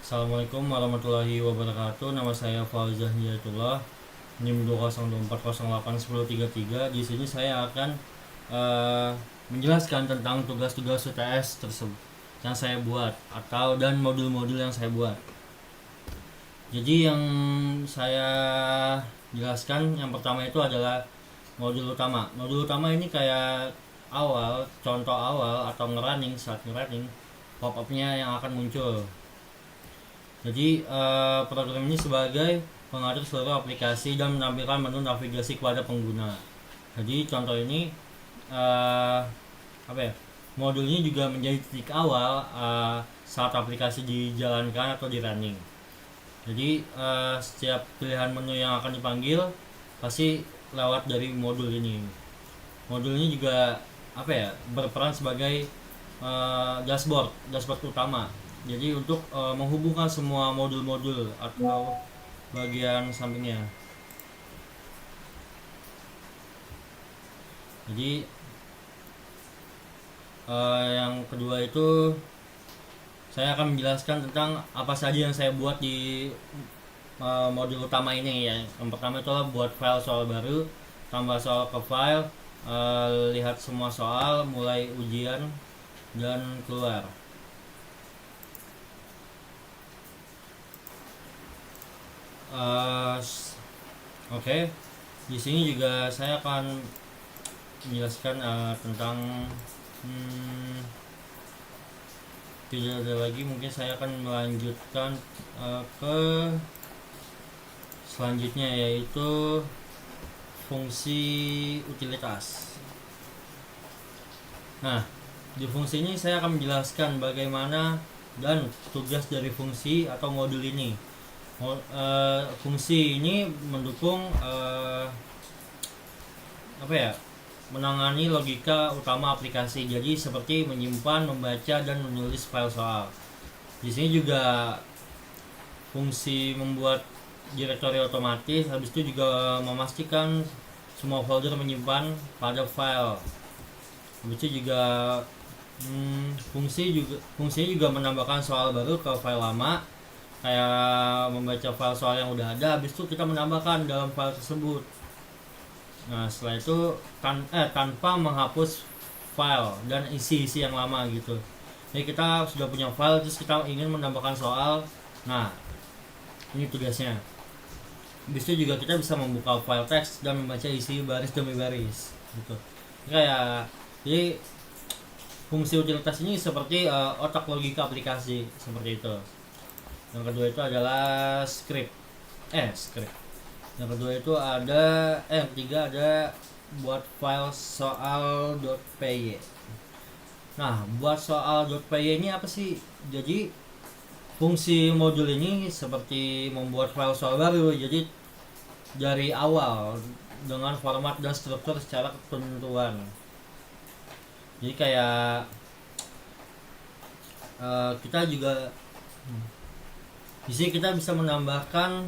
Assalamualaikum warahmatullahi wabarakatuh. Nama saya Fauzah Hidayatullah, NIM 202408103. Di sini saya akan eh, menjelaskan tentang tugas-tugas UTS tersebut yang saya buat dan modul-modul yang saya buat. Jadi yang saya jelaskan yang pertama itu adalah modul utama. Modul utama ini kayak contoh awal atau saat ngerunning pop-upnya yang akan muncul. Jadi program ini sebagai pengatur seluruh aplikasi dan menampilkan menu navigasi kepada pengguna. Jadi contoh ini eh, apa ya? Modulnya juga menjadi titik awal saat aplikasi dijalankan atau di running. Jadi setiap pilihan menu yang akan dipanggil pasti lewat dari modul ini. Modul ini juga berperan sebagai dashboard utama. Jadi untuk menghubungkan semua modul-modul atau bagian sampingnya. Jadi yang kedua itu saya akan menjelaskan tentang apa saja yang saya buat di modul utama ini ya. Yang pertama itu adalah buat file soal baru, tambah soal ke file, lihat semua soal mulai ujian dan keluar. Uh, Oke, di sini juga saya akan menjelaskan tentang tidak ada lagi. Mungkin saya akan melanjutkan ke selanjutnya, yaitu fungsi utilitas. Nah, di fungsi ini saya akan menjelaskan bagaimana dan tugas dari fungsi atau modul ini. Fungsi ini mendukung menangani logika utama aplikasi. Jadi seperti menyimpan, membaca dan menulis file soal. Di sini juga fungsi membuat direktori otomatis. Habis itu juga memastikan semua folder menyimpan pada file. Habis itu juga fungsinya juga menambahkan soal baru ke file lama, kayak membaca file soal yang udah ada. Habis itu kita menambahkan dalam file tersebut. Nah setelah itu tanpa menghapus file dan isi yang lama gitu. Jadi kita sudah punya file, terus kita ingin menambahkan soal. Nah ini tugasnya. Habis itu juga kita bisa membuka file teks dan membaca isi baris demi baris gitu. Jadi fungsi utilitas ini seperti otak logika aplikasi, seperti itu. Yang kedua itu adalah script. Yang kedua itu yang ketiga ada buat file soal.py. Nah, buat soal.py ini apa sih? Jadi fungsi modul ini seperti membuat file soal baru. Jadi dari awal dengan format dan struktur secara ketentuan. Jadi kayak kita juga di sini kita bisa menambahkan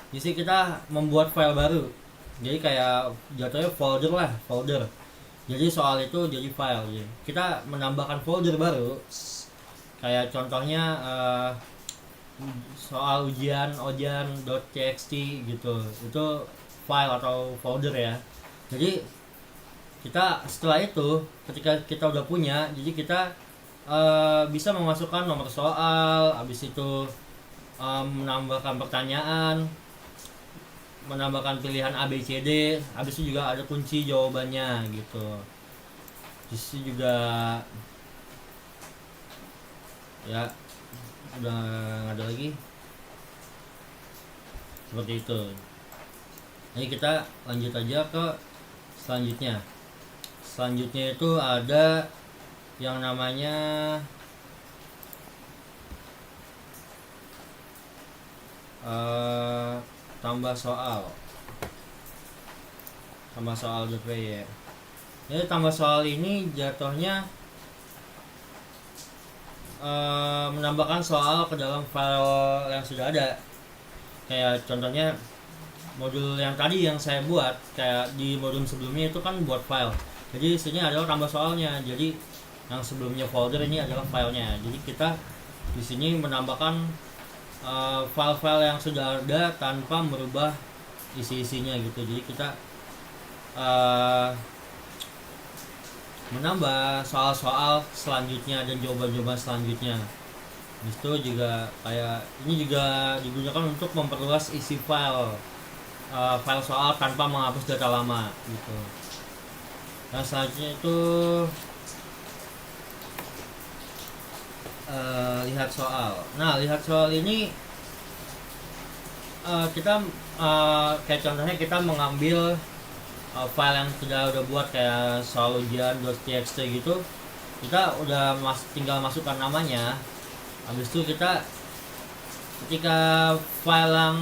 di sini kita membuat file baru. Jadi kayak jatuhnya folder. Jadi soal itu jadi file. Jadi kita menambahkan folder baru. Kayak contohnya soal ojan.txt gitu. Itu file atau folder ya. Jadi setelah itu ketika kita udah punya, jadi kita bisa memasukkan nomor soal, habis itu menambahkan pertanyaan, menambahkan pilihan A, B, C, D, habis itu juga ada kunci jawabannya gitu. Di sini juga ya udah nggak ada lagi, seperti itu. Jadi kita lanjut aja ke selanjutnya. Selanjutnya itu ada yang namanya tambah soal.py. Jadi tambah soal ini jatuhnya menambahkan soal ke dalam file yang sudah ada. Kayak contohnya modul yang tadi yang saya buat, kayak di modul sebelumnya itu kan buat file. Jadi isinya adalah tambah soalnya. Jadi yang sebelumnya folder ini adalah filenya. Jadi kita di sini menambahkan file-file yang sudah ada tanpa merubah isi-isinya gitu. Jadi kita menambah soal-soal selanjutnya dan jawaban-jawaban selanjutnya. Itu juga kayak ini juga digunakan untuk memperluas isi file soal tanpa menghapus data lama gitu. Nah selanjutnya itu lihat soal. Nah lihat soal ini kita kayak contohnya kita mengambil file yang sudah udah buat kayak soal ujian.txt gitu, kita udah tinggal masukkan namanya. Habis itu kita ketika file yang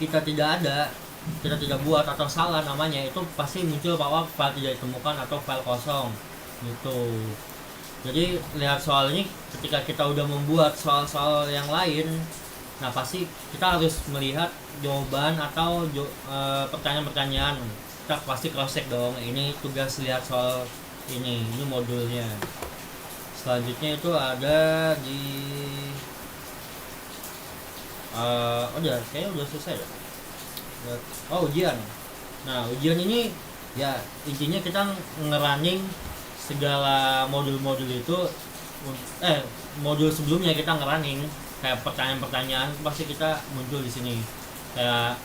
kita tidak buat atau salah namanya, itu pasti muncul bahwa file tidak ditemukan atau file kosong gitu. Jadi lihat soal ini ketika kita udah membuat soal-soal yang lain, nah pasti kita harus melihat jawaban atau pertanyaan-pertanyaan. Kita pasti cross check dong, ini tugas lihat soal ini modulnya. Selanjutnya itu ada di kayaknya udah selesai ya. Ujian. Nah ujian ini ya intinya kita ngerunning segala modul-modul itu, modul sebelumnya kita ngerunning kayak pertanyaan-pertanyaan pasti kita muncul di sini. Kayak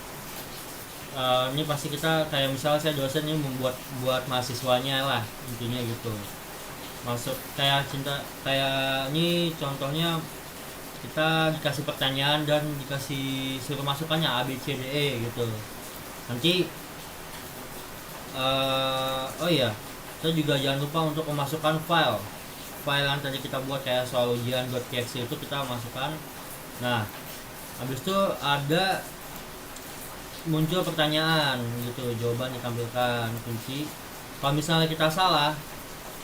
ini pasti kita kayak misalnya saya dosen ini buat mahasiswanya lah intinya gitu. Masuk kayak ini contohnya kita dikasih pertanyaan dan dikasih suruh masukannya A B C D E gitu. Nanti saya juga jangan lupa untuk memasukkan file yang tadi kita buat kayak soal ujian.txt itu kita masukkan. Nah habis itu ada muncul pertanyaan gitu, jawaban ditampilkan kunci. Kalau misalnya kita salah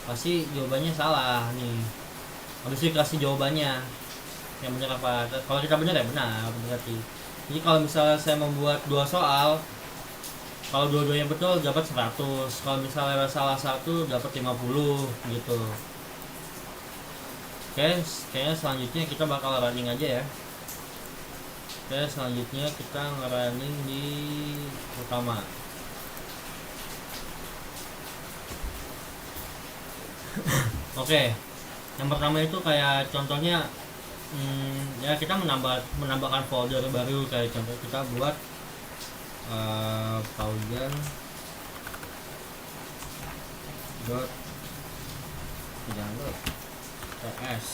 pasti jawabannya salah nih, habis itu kasih jawabannya yang benar apa. Kalau kita benar ya benar berarti. Jadi kalau misalnya saya membuat 2 soal, kalau dua-duanya betul dapat 100, kalau misalnya salah satu dapat 50 gitu. Oke, kayaknya selanjutnya kita bakal running aja ya. Oke, selanjutnya kita ngerunning di utama. Oke, yang pertama itu kayak contohnya ya kita menambahkan folder baru. Kayak contoh kita buat paujan ts.txt.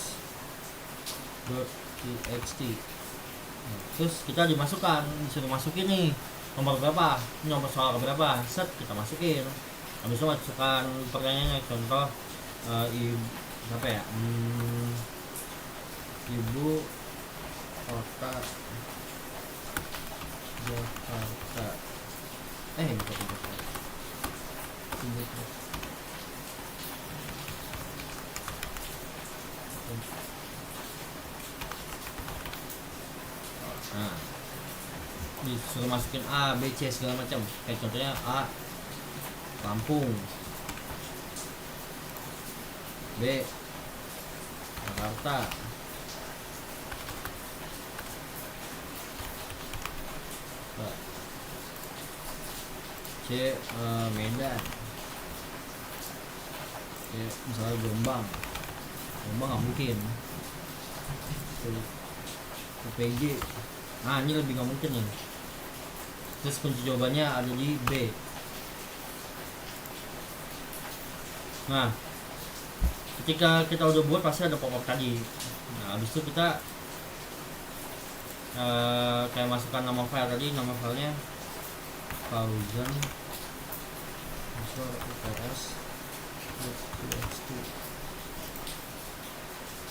Terus kita disuruh masukin nih nomor berapa, nomor soal berapa, set kita masukin. Habis itu masukkan pertanyaannya, contoh apa ya, ibu kota Jakarta, bukan Jakarta, nah disuruh masukin A, B, C segala macam. Kayak contohnya A Lampung, B Jakarta, C Medan, C misalnya Jombang nggak mungkin. PJ, nah ini lebih nggak mungkin nih. Terus kunci jawabannya ada di B. Nah ketika kita udah buat pasti ada pop-up tadi. Nah habis itu kita kayak masukkan nama file tadi, nama filenya Fauzan UTS.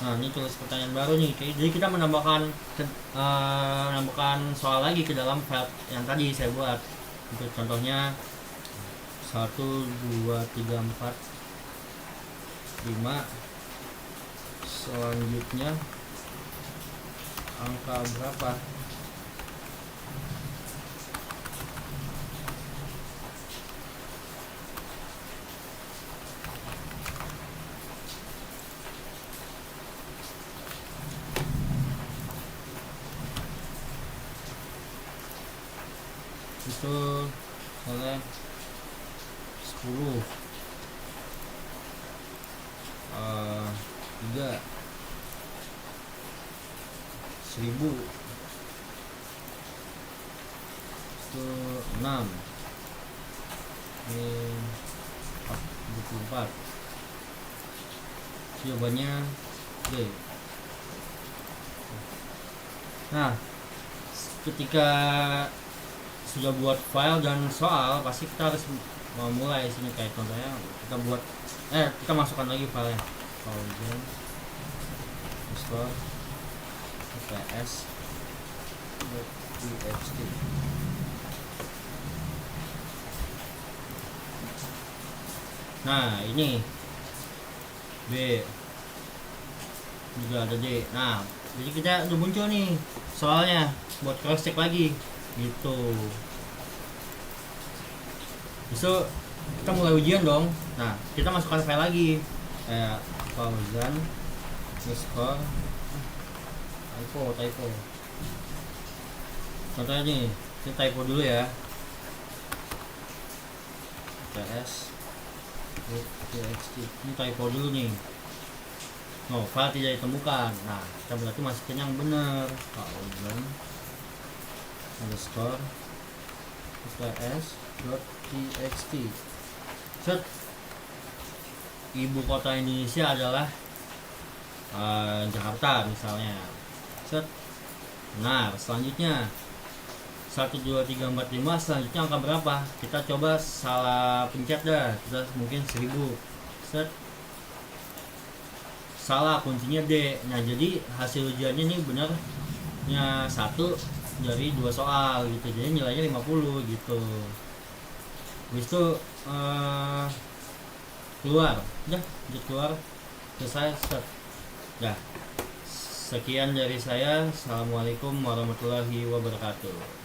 Nah ini tulis pertanyaan baru nih. Jadi kita menambahkan soal lagi ke dalam file yang tadi saya buat. Untuk contohnya 1, 2, 3, 4, 5. Selanjutnya angka berapa? itu misalnya 10 3 1000 itu 6 ini 24. Jawabannya D. Nah, ketika sudah buat file dan soal, pasti kita harus memulai sini. Kayak contohnya kita masukkan lagi filenya Pauzen ps.txt. Nah, ini B juga ada D. Nah, jadi kita udah muncul nih soalnya buat cross check lagi gitu. Besok kita mulai ujian dong. Nah, kita masukkan file lagi kayak Fauzan underscore typo. Contohnya nih, kita typo dulu ya. ps.txt. Ini typo dulu nih. No, file tidak ditemukan. Nah, kita berarti masukin yang benar. Fauzan underscore ps.txt. Set. Ibu kota Indonesia adalah Jakarta misalnya. Set. Nah, selanjutnya 1 2 3 4 5, selanjutnya angka berapa? Kita coba salah pencet dah. Kita mungkin 1000. Set. Salah, kuncinya D. Nah, jadi hasil ujiannya ini benarnya 1 dari 2 soal gitu. Jadi nilainya 50 gitu. Habis itu keluar. Udah keluar. Selesai. Set. Dah. Sekian dari saya. Assalamualaikum warahmatullahi wabarakatuh.